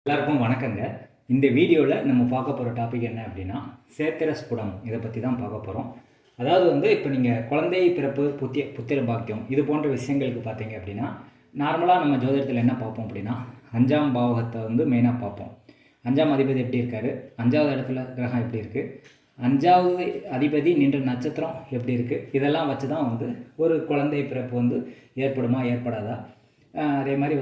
எல்லாருக்கும் வணக்கங்க. இந்த வீடியோவில் நம்ம பார்க்க போகிற டாபிக் என்ன அப்படின்னா சேத்திர ஸ்புடம். இதை பற்றி தான் பார்க்க போகிறோம். அதாவது இப்போ நீங்கள் குழந்தை பிறப்பு, புத்திர பாக்கியம் இது போன்ற விஷயங்களுக்கு பார்த்தீங்க அப்படின்னா நார்மலாக நம்ம ஜோதிடத்தில் என்ன பார்ப்போம் அப்படின்னா 5ஆம் பாவகத்தை மெயினாக பார்ப்போம். 5ஆம் அதிபதி எப்படி இருக்கார், 5வது இடத்துல கிரகம் எப்படி இருக்குது, 5வது அதிபதி நின்ற நட்சத்திரம் எப்படி இருக்குது, இதெல்லாம் வச்சு தான் ஒரு குழந்தை பிறப்பு ஏற்படுமா ஏற்படாதா, அதே மாதிரி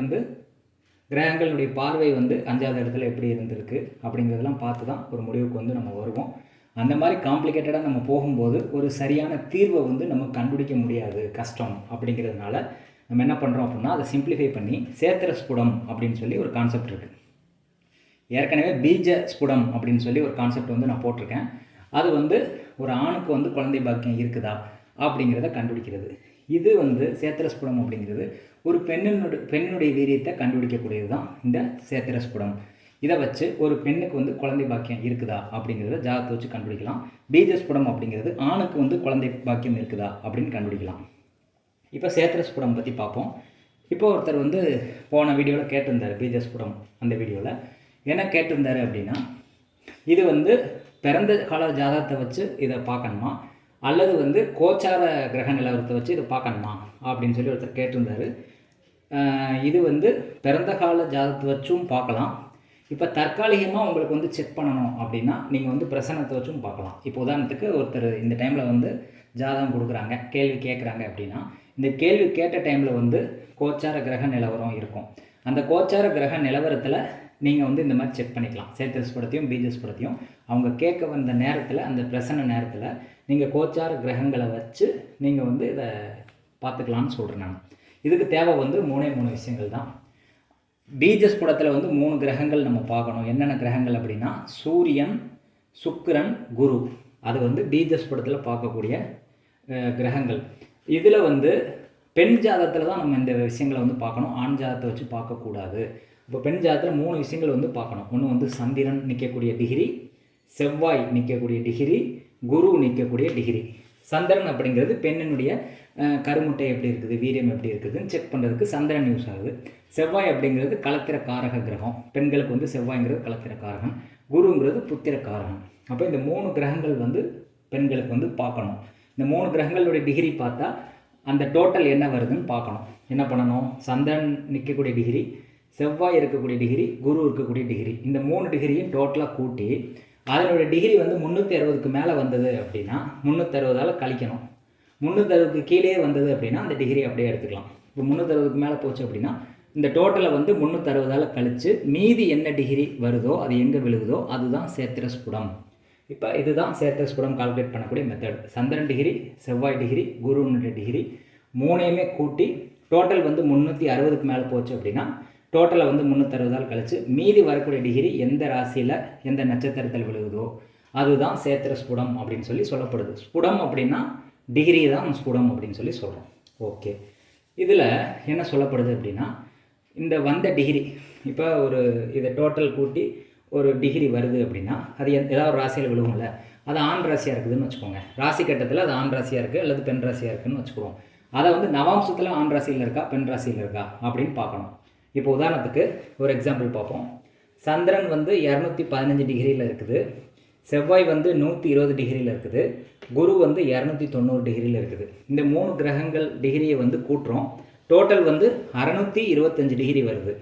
கிரகங்களுடைய பார்வை 5வது இடத்துல எப்படி இருந்திருக்கு அப்படிங்கிறதெல்லாம் பார்த்து தான் ஒரு முடிவுக்கு நம்ம வருவோம். அந்த மாதிரி காம்ப்ளிகேட்டடாக நம்ம போகும்போது ஒரு சரியான தீர்வை நம்ம கண்டுபிடிக்க முடியாது, கஷ்டம். அப்படிங்கிறதுனால நம்ம என்ன பண்ணுறோம் அப்படின்னா அதை சிம்பிளிஃபை பண்ணி சேத்திர ஸ்புடம் அப்படின்னு சொல்லி ஒரு கான்செப்ட் இருக்குது. ஏற்கனவே பீஜ ஸ்புடம் அப்படின்னு சொல்லி ஒரு கான்செப்ட் நான் போட்டிருக்கேன். அது ஒரு ஆணுக்கு குழந்தை பாக்கியம் இருக்குதா அப்படிங்கிறத கண்டுபிடிக்கிறது. இது சேத்திர ஸ்புடம் அப்படிங்கிறது ஒரு பெண்ணுடைய வீரியத்தை கண்டுபிடிக்கக்கூடியது தான் இந்த சேத்திர ஸ்புடம். இதை வச்சு ஒரு பெண்ணுக்கு குழந்தை பாக்கியம் இருக்குதா அப்படிங்கிறத ஜாதகத்தை வச்சு கண்டுபிடிக்கலாம். பீஜஸ்புடம் அப்படிங்கிறது ஆணுக்கு குழந்தை பாக்கியம் இருக்குதா அப்படின்னு கண்டுபிடிக்கலாம். இப்போ சேத்திர ஸ்புடம் பற்றி பார்ப்போம். இப்போ ஒருத்தர் போன வீடியோவில் கேட்டிருந்தார், பீஜஸ்புடம் அந்த வீடியோவில் என்ன கேட்டிருந்தார் அப்படின்னா, இது பிறந்த கால ஜாதகத்தை வச்சு இதை பார்க்கணுமா அல்லது கோச்சார கிரக நிலவரத்தை வச்சு இதை பார்க்கணுமா அப்படின்னு சொல்லி ஒருத்தர் கேட்டிருந்தார். இது பிறந்த கால ஜாதகத்தை வச்சும் பார்க்கலாம். இப்போ தற்காலிகமாக உங்களுக்கு செக் பண்ணணும் அப்படின்னா நீங்கள் பிரசனத்தை வச்சும் பார்க்கலாம். இப்போ உதாரணத்துக்கு ஒருத்தர் இந்த டைமில் ஜாதகம் கொடுக்குறாங்க, கேள்வி கேட்குறாங்க அப்படின்னா இந்த கேள்வி கேட்ட டைமில் கோச்சார கிரக நிலவரம் இருக்கும். அந்த கோச்சார கிரக நிலவரத்தில் நீங்கள் இந்த மாதிரி செக் பண்ணிக்கலாம். சேத்திர ஸ்புடத்தையும் பீஜஸ்புடத்தையும் அவங்க கேட்க வந்த நேரத்தில், அந்த பிரசன்ன நேரத்தில் நீங்கள் கோச்சார கிரகங்களை வச்சு நீங்கள் இதை பார்த்துக்கலான்னு சொல்கிறேன் நான். இதுக்கு தேவை 3 விஷயங்கள் தான். பீஜஸ்புடத்தில் 3 கிரகங்கள் நம்ம பார்க்கணும். என்னென்ன கிரகங்கள் அப்படின்னா சூரியன், சுக்கிரன், குரு. அது பீஜஸ்புடத்தில் பார்க்கக்கூடிய கிரகங்கள். இதில் பெண் ஜாதகத்தில் தான் நம்ம இந்த விஷயங்களை பார்க்கணும். ஆண் ஜாதகத்தை வச்சு பார்க்கக்கூடாது. இப்போ பெண் ஜாதகத்தில் 3 விஷயங்கள் பார்க்கணும். ஒன்று சந்திரன் நிற்கக்கூடிய டிகிரி, செவ்வாய் நிற்கக்கூடிய டிகிரி, குரு நிற்கக்கூடிய டிகிரி. சந்திரன் அப்படிங்கிறது பெண்ணினுடைய கருமுட்டை எப்படி இருக்குது, வீரியம் எப்படி இருக்குதுன்னு செக் பண்ணுறதுக்கு சந்திரன் யூஸ் ஆகுது. செவ்வாய் அப்படிங்கிறது களத்திர காரக கிரகம். பெண்களுக்கு செவ்வாய்ங்கிறது களத்திர காரகம், குருங்கிறது புத்திர காரகம். அப்போ இந்த 3 கிரகங்கள் பெண்களுக்கு பார்க்கணும். இந்த 3 கிரகங்களுடைய டிகிரி பார்த்தா அந்த டோட்டல் என்ன வருதுன்னு பார்க்கணும். என்ன பண்ணணும், சந்திரன் நிற்கக்கூடிய டிகிரி, செவ்வாய் இருக்கக்கூடிய டிகிரி, குரு இருக்கக்கூடிய டிகிரி, இந்த 3 டிகிரியும் டோட்டலாக கூட்டி அதனுடைய டிகிரி 360க்கு மேலே வந்தது அப்படின்னா 360ஆல் கழிக்கணும். 360க்கு கீழே வந்தது அப்படின்னா அந்த டிகிரி அப்படியே எடுத்துக்கலாம். இப்போ 360க்கு மேலே போச்சு அப்படின்னா இந்த டோட்டலை 360ஆல் கழித்து மீதி என்ன டிகிரி வருதோ அது எங்கே விழுகுதோ அதுதான் சேத்திர ஸ்புடம். இப்போ இதுதான் சேத்திர ஸ்புடம் கால்குலேட் பண்ணக்கூடிய மெத்தட். சந்திரன் டிகிரி, செவ்வாய் டிகிரி, குருனுடைய டிகிரி 3ஐயுமே கூட்டி டோட்டல் 360க்கு மேலே போச்சு அப்படின்னா டோட்டலை 360ஆல் கழித்து மீதி வரக்கூடிய டிகிரி எந்த ராசியில் எந்த நட்சத்திரத்தில் விழுகுதோ அதுதான் சேத்திர ஸ்புடம் அப்படின்னு சொல்லி சொல்லப்படுது. ஸ்புடம் அப்படின்னா டிகிரி தான் ஸ்புடம் அப்படின்னு சொல்லி சொல்கிறோம். ஓகே, இதில் என்ன சொல்லப்படுது அப்படின்னா இந்த வந்த டிகிரி, இப்போ இதை டோட்டல் கூட்டி ஒரு டிகிரி வருது அப்படின்னா அது ஏதாவது ஒரு ராசியில் விழுகும்ல, அது ஆண் ராசியாக இருக்குதுன்னு வச்சுக்கோங்க. ராசி கட்டத்தில் அது ஆண் ராசியாக இருக்குது அல்லது பெண் ராசியாக இருக்குதுன்னு வச்சுக்குவோம். அதை நவாம்சத்தில் ஆண் ராசியில் இருக்கா பெண் ராசியில் இருக்கா அப்படின்னு பார்க்கணும். இப்போ உதாரணத்துக்கு ஒரு எக்ஸாம்பிள் பார்ப்போம். சந்திரன் 215 டிகிரியில் இருக்குது, செவ்வாய் 120 டிகிரியில் இருக்குது, குரு 290 டிகிரியில் இருக்குது. இந்த 3 கிரகங்கள் டிகிரியை கூட்டுறோம். டோட்டல் 625 டிகிரி வருது.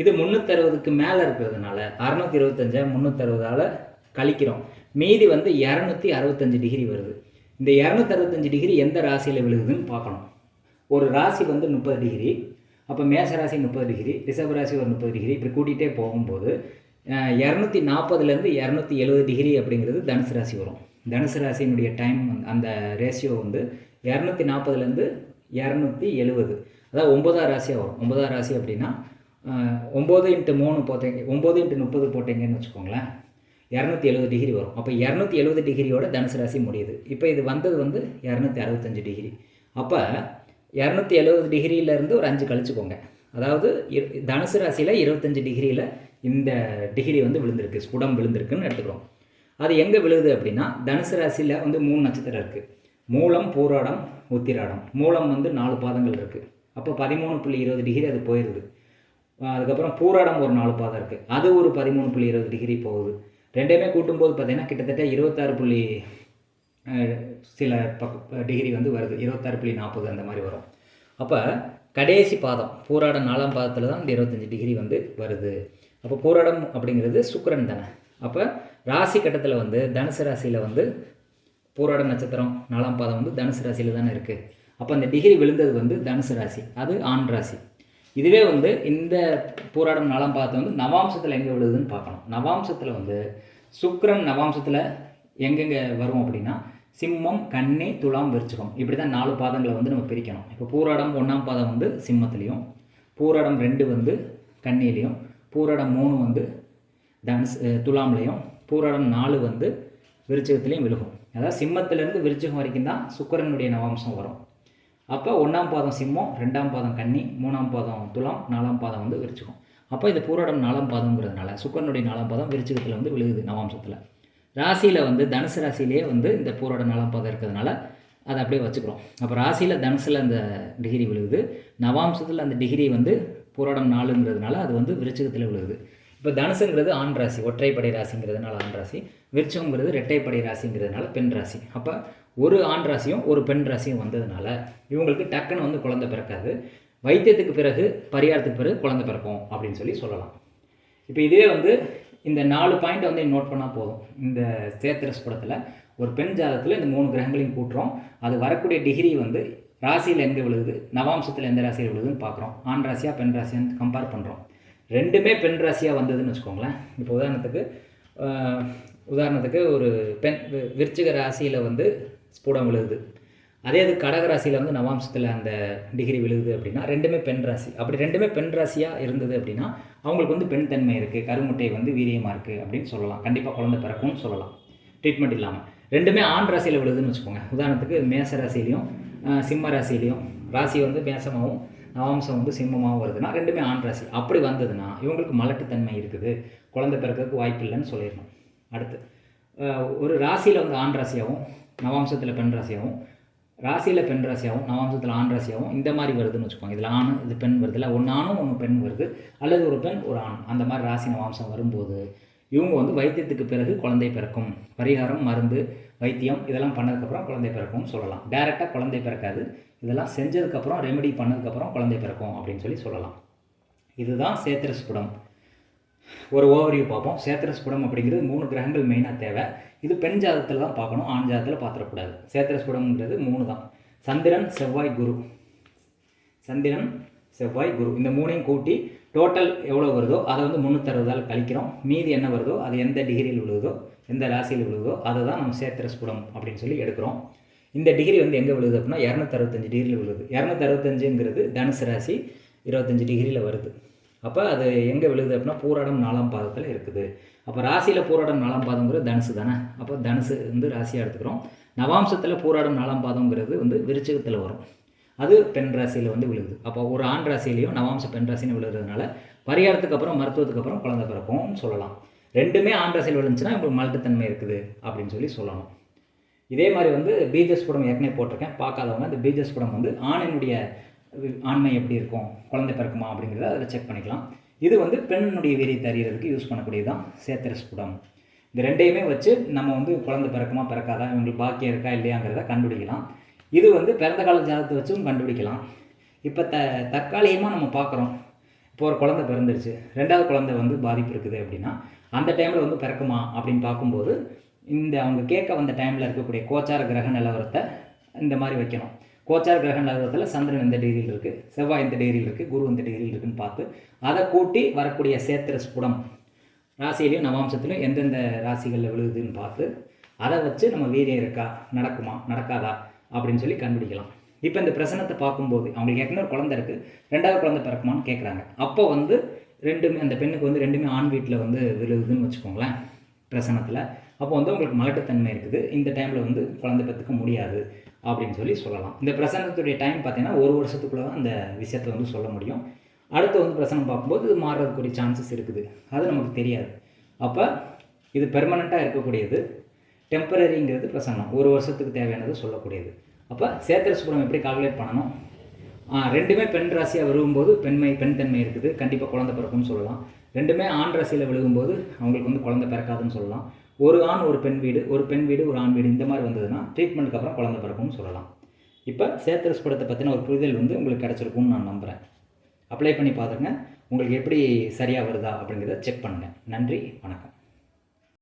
இது 360க்கு மேலே இருக்கிறதுனால 625 360ஆல் கழிக்கிறோம். மீதி 265 டிகிரி வருது. இந்த 265 டிகிரி எந்த ராசியில் விழுகுதுன்னு பார்க்கணும். ஒரு ராசி 30 டிகிரி, அப்போ மேச ராசி 30 டிகிரி, ரிஷப ராசி ஒரு 30 டிகிரி, இப்படி கூட்டிகிட்டே போகும்போது 240லேருந்து 270 டிகிரி அப்படிங்கிறது தனுசு ராசி வரும். தனுசு ராசியினுடைய டைம் அந்த ரேஷியோ 240லேருந்து 270, அதாவது 9ஆம் ராசியாக வரும். 9ஆம் ராசி அப்படின்னா 9x3 போட்டீங்க, 9x30 போட்டிங்கன்னு வச்சுக்கோங்களேன், 270 டிகிரி வரும். அப்போ 270 டிகிரியோட தனுசு ராசி முடியுது. இப்போ இது வந்தது 265 டிகிரி. அப்போ 270 டிகிரியிலேருந்து ஒரு 5 கழிச்சுக்கோங்க. அதாவது தனுசு ராசியில் 25 டிகிரியில் இந்த டிகிரி விழுந்திருக்கு, ஸ்புடம் விழுந்திருக்குன்னு எடுத்துக்கிறோம். அது எங்கே விழுகுது அப்படின்னா தனுசு ராசியில் 3 நட்சத்திரம் இருக்குது. மூலம், பூராடம், உத்திராடம். மூலம் 4 பாதங்கள் இருக்குது. அப்போ 13.20 டிகிரி அது போயிடுது. அதுக்கப்புறம் பூராடம் ஒரு 4 பாதம் இருக்குது, அது ஒரு 13.20 டிகிரி போகுது. ரெண்டையுமே கூட்டும்போது பார்த்தீங்கன்னா கிட்டத்தட்ட 26 சில டிகிரி வந்து வருது, 26.40 அந்த மாதிரி வரும். அப்போ கடைசி பாதம் பூராடம் 4ஆம் பாதத்தில் தான் இந்த 25 டிகிரி வந்து வருது. அப்போ பூராடம் அப்படிங்கிறது சுக்கிரன் தானே. அப்போ ராசி கட்டத்தில் வந்து தனுசு ராசியில் வந்து பூராடம் நட்சத்திரம் 4ஆம் பாதம் வந்து தனுசு ராசியில் தானே இருக்குது. அப்போ அந்த டிகிரி விழுந்தது வந்து தனுசு ராசி, அது ஆண் ராசி. இதுவே வந்து இந்த பூராடம் 4ஆம் பாதத்தை வந்து நவாம்சத்தில் எங்கே விழுதுன்னு பார்க்கணும். நவாம்சத்தில் வந்து சுக்கிரன் நவாம்சத்தில் எங்கெங்கே வரும் அப்படின்னா சிம்மம், கன்னி, துலாம், விருச்சிகம், இப்படி தான் 4 பாதங்களை வந்து நம்ம பிரிக்கணும். இப்போ பூராடம் 1ஆம் பாதம் வந்து சிம்மத்துலேயும், பூராடம் 2 வந்து கன்னியிலையும், பூராடம் 3 வந்து துலாம்லையும், பூராடம் 4 வந்து விருச்சிகத்துலேயும் விழுகும். அதாவது சிம்மத்திலேருந்து விருச்சிகம் வரைக்கும் தான் சுக்கிரனுடைய நவாம்சம் வரும். அப்போ 1ஆம் பாதம் சிம்மம், 2ஆம் பாதம் கன்னி, 3ஆம் பாதம் துலாம், 4ஆம் பாதம் வந்து விருச்சிகம். அப்போ இது பூராடம் 4ஆம் பாதங்கிறதுனால சுக்கிரனுடைய 4ஆம் பாதம் விருச்சிகத்தில் வந்து விழுகுது நவாம்சத்தில். ராசியில் வந்து தனுசு ராசியிலே வந்து இந்த பூராடம் 4ஆம் பாதம் இருக்கிறதுனால அதை அப்படியே வச்சுக்கிறோம். அப்போ ராசியில் தனுசில் அந்த டிகிரி விழுகுது, நவாம்சத்தில் அந்த டிகிரி வந்து பூராடம் 4ங்கிறதுனால அது வந்து விருச்சிகத்தில் விழுகுது. இப்போ தனுசுங்கிறது ஆண் ராசி, ஒற்றைப்படை ராசிங்கிறதுனால ஆண் ராசி, விருச்சிகங்கிறது இரட்டைப்படை ராசிங்கிறதுனால பெண் ராசி. அப்போ ஒரு ஆண் ராசியும் ஒரு பெண் ராசியும் வந்ததுனால இவங்களுக்கு டக்குன்னு வந்து குழந்தை பிறக்காது. வைத்தியத்துக்கு பிறகு பரிகாரத்துக்கு பிறகு குழந்தை பிறக்கும் அப்படின்னு சொல்லலாம். இப்போ இதுவே வந்து இந்த 4 பாயிண்ட்டை வந்து நோட் பண்ணால் போதும். இந்த சேத்திரஸ் படத்தில் ஒரு பெண் ஜாதகத்தில் இந்த 3 கிரகங்களையும் கூட்டுறோம், அது வரக்கூடிய டிகிரி வந்து ராசியில் எங்கே விழுகுது, நவாம்சத்தில் எந்த ராசியில் விழுகுதுன்னு பார்க்குறோம். ஆண் ராசியாக பெண் ராசியான்னு கம்பேர் பண்ணுறோம். ரெண்டுமே பெண் ராசியாக வந்ததுன்னு வச்சுக்கோங்களேன். இப்போ உதாரணத்துக்கு ஒரு பெண் விருச்சிக ராசியில் வந்து ஸ்புடம் விழுகுது, அதே அது கடக ராசியில் வந்து நவாம்சத்தில் அந்த டிகிரி விழுகுது அப்படின்னா ரெண்டுமே பெண் ராசி. அப்படி ரெண்டுமே பெண் ராசியாக இருந்தது அப்படின்னா அவங்களுக்கு வந்து பெண் தன்மை இருக்குது, கருமுட்டை வந்து வீரியமாக இருக்குது அப்படின்னு சொல்லலாம். கண்டிப்பாக குழந்தை பிறக்கும்னு சொல்லலாம் ட்ரீட்மெண்ட் இல்லாமல். ரெண்டுமே ஆண் ராசியில் விழுதுன்னு வச்சுக்கோங்க. உதாரணத்துக்கு மேச ராசிலையும் சிம்ம ராசிலையும் ராசி வந்து மேசமாகவும் நவாம்சம் வந்து சிம்மமாகவும் வருதுன்னா ரெண்டுமே ஆண் ராசி. அப்படி வந்ததுன்னா இவங்களுக்கு மலட்டுத்தன்மை இருக்குது, குழந்தை பிறக்கிறதுக்கு வாய்ப்பு இல்லைன்னு சொல்லிடணும். அடுத்து ஒரு ராசியில் வந்து ஆண் ராசியாகவும் நவாம்சத்தில் பெண் ராசியாகவும், ராசியில் பெண் ராசியாகவும் நவாம்சத்தில் ஆண் ராசியாகவும் இந்த மாதிரி வருதுன்னு வச்சுக்கோங்க. இதில் ஆண் இது பெண் வருது இல்லை, ஒன்று ஆணும் ஒன்று பெண் வருது, அல்லது ஒரு பெண் ஒரு ஆண், அந்த மாதிரி ராசி நவாம்சம் வரும்போது இவங்க வந்து வைத்தியத்துக்கு பிறகு குழந்தை பிறக்கும். பரிகாரம், மருந்து, வைத்தியம் இதெல்லாம் பண்ணதுக்கப்புறம் குழந்தை பிறக்கும்னு சொல்லலாம். டைரெக்டாக குழந்தை பிறக்காது, இதெல்லாம் செஞ்சதுக்கப்புறம் ரெமெடி பண்ணதுக்கப்புறம் குழந்தை பிறக்கும் அப்படின்னு சொல்லலாம். இதுதான் சேத்திரஸ்புடம். ஒரு ஓவர்வியூ பார்ப்போம். சேத்திரஸ்புடம் அப்படிங்கிறது 3 கிரகங்கள் மெயினாக தேவை. இது பெண் ஜாதகத்தில் தான் பார்க்கணும், ஆண் ஜாதகத்தில் பார்த்துடக்கூடாது. சேத்திரஸ்புடம்ங்கிறது 3 தான். சந்திரன், செவ்வாய், குரு. சந்திரன், செவ்வாய், குரு இந்த 3ஐயும் கூட்டி டோட்டல் எவ்வளோ வருதோ அதை வந்து 360ஆல் கழிக்கிறோம். மீதி என்ன வருதோ அது எந்த டிகிரியில் விழுகுதோ, எந்த ராசியில் விழுகுதோ அதை தான் நம்ம சேத்திரஸ்புடம் அப்படின்னு எடுக்கிறோம். இந்த டிகிரி வந்து எங்கே விழுகுது அப்படின்னா 265 டிகிரியில் விழுகுது. 265ங்கிறது தனுசு ராசி 25 டிகிரியில் வருது. அப்போ அது எங்கே விழுகுது அப்படின்னா பூராடம் 4ஆம் பாதத்தில் இருக்குது. அப்போ ராசியில் பூராடம் 4ஆம் பாதங்கிறது தனுசு தானே. அப்போ தனுசு வந்து ராசியாக எடுத்துக்கிறோம். நவாம்சத்தில் பூராடம் 4ஆம் பாதங்கிறது வந்து விருச்சிகத்தில் வரும், அது பெண் ராசியில் வந்து விழுகுது. அப்போ ஒரு ஆண் ராசியிலையும் நவாம்ச பெண் ராசின்னு விழுகிறதுனால பரிகாரத்துக்கு அப்புறம் மருத்துவத்துக்கு அப்புறம் குழந்தை பிறக்கும்னு சொல்லலாம். ரெண்டுமே ஆண் ராசியில் விழுந்துச்சுன்னா உங்களுக்கு மலட்டுத்தன்மை இருக்குது அப்படின்னு சொல்லணும். இதே மாதிரி வந்து பீஜஸ்புடம் ஏற்கனவே போட்டிருக்கேன், பார்க்காதவங்க அந்த பீஜஸ்புடம் வந்து ஆணினுடைய ஆண்மை எப்படி இருக்கும், குழந்தை பிறக்குமா அப்படிங்கிறத அதில் செக் பண்ணிக்கலாம். இது வந்து பெண்ணுடைய வீரியத்தை அறிகிறதுக்கு யூஸ் பண்ணக்கூடியது தான் சேத்திரஸ்புடம். இந்த ரெண்டையுமே வச்சு நம்ம வந்து குழந்தை பிறக்குமா பிறக்காதா, இவங்களுக்கு பாக்கியம் இருக்கா இல்லையாங்கிறத கண்டுபிடிக்கலாம். இது வந்து பிறந்த கால ஜாதகத்தை வச்சும் கண்டுபிடிக்கலாம். இப்போ தற்காலிகமாக நம்ம பார்க்குறோம், இப்போ ஒரு குழந்தை பிறந்துருச்சு, 2வது குழந்தை வந்து பாதிப்பு இருக்குது அப்படின்னா அந்த டைமில் வந்து பிறக்குமா அப்படின்னு பார்க்கும்போது இந்த அவங்க கேட்க வந்த டைமில் இருக்கக்கூடிய கோச்சார கிரக நிலவரத்தை இந்த மாதிரி வைக்கணும். கோச்சார கிரக நிலவரத்தில் சந்திரன் எந்த டிகிரியில் இருக்குது, செவ்வாய் எந்த டிகிரியில் இருக்குது, குரு எந்த டிகிரியில் இருக்குதுன்னு பார்த்து அதை கூட்டி வரக்கூடிய சேத்திரஸ்புடம் ராசியிலையும் நவாம்சத்திலையும் எந்தெந்த ராசிகளில் விழுகுதுன்னு பார்த்து அதை வச்சு நம்ம வீரியம் இருக்கா, நடக்குமா நடக்காதா அப்படின்னு கண்டுபிடிக்கலாம். இப்போ இந்த பிரசனத்தை பார்க்கும்போது அவங்களுக்கு ஏற்கனவே குழந்தை இருக்குது, 2வது குழந்தை பிறக்குமான்னு கேட்குறாங்க. அப்போ வந்து ரெண்டுமே அந்த பெண்ணுக்கு வந்து ரெண்டுமே ஆண் வீட்டில் வந்து விழுகுதுன்னு வச்சுக்கோங்களேன் பிரசனத்தில். அப்போ வந்து உங்களுக்கு மலட்டுத்தன்மை இருக்குது, இந்த டைமில் வந்து குழந்தை பெற்றுக்க முடியாது அப்படின்னு சொல்லலாம். இந்த பிரசனத்துடைய டைம் பார்த்தீங்கன்னா 1 வருஷத்துக்குள்ளே தான் அந்த விஷயத்தை வந்து சொல்ல முடியும். அடுத்து வந்து பிரசனம் பார்க்கும்போது இது மாறுறதுக்குரிய சான்சஸ் இருக்குது, அது நமக்கு தெரியாது. அப்போ இது பெர்மனண்ட்டாக இருக்கக்கூடியது, டெம்பரரிங்கிறது பிரசனம் 1 வருஷத்துக்கு தேவையானது சொல்லக்கூடியது. அப்போ சேத்திரஸ்புடம் எப்படி கால்குலேட் பண்ணணும், ரெண்டுமே பெண் ராசியாக விழுகும்போது பெண் தன்மை இருக்குது, கண்டிப்பாக குழந்தை பிறக்கும்னு சொல்லலாம். ரெண்டுமே ஆண் ராசியில் விழுகும்போது அவங்களுக்கு வந்து குழந்தை பிறக்காதுன்னு சொல்லலாம். ஒரு ஆண் ஒரு பெண் வீடு, ஒரு பெண் வீடு ஒரு ஆண் வீடு, இந்த மாதிரி வந்ததுன்னா ட்ரீட்மெண்ட்டுக்கு அப்புறம் குழந்தை பிறக்கும்னு சொல்லலாம். இப்போ சேத்திரஸ் படத்தை பற்றின ஒரு புரிதல் வந்து உங்களுக்கு கிடச்சிருக்கும்னு நான் நம்புகிறேன். அப்ளை பண்ணி பார்த்துங்க, உங்களுக்கு எப்படி சரியாக வருதா அப்படிங்கிறத செக் பண்ணுங்கள். நன்றி, வணக்கம்.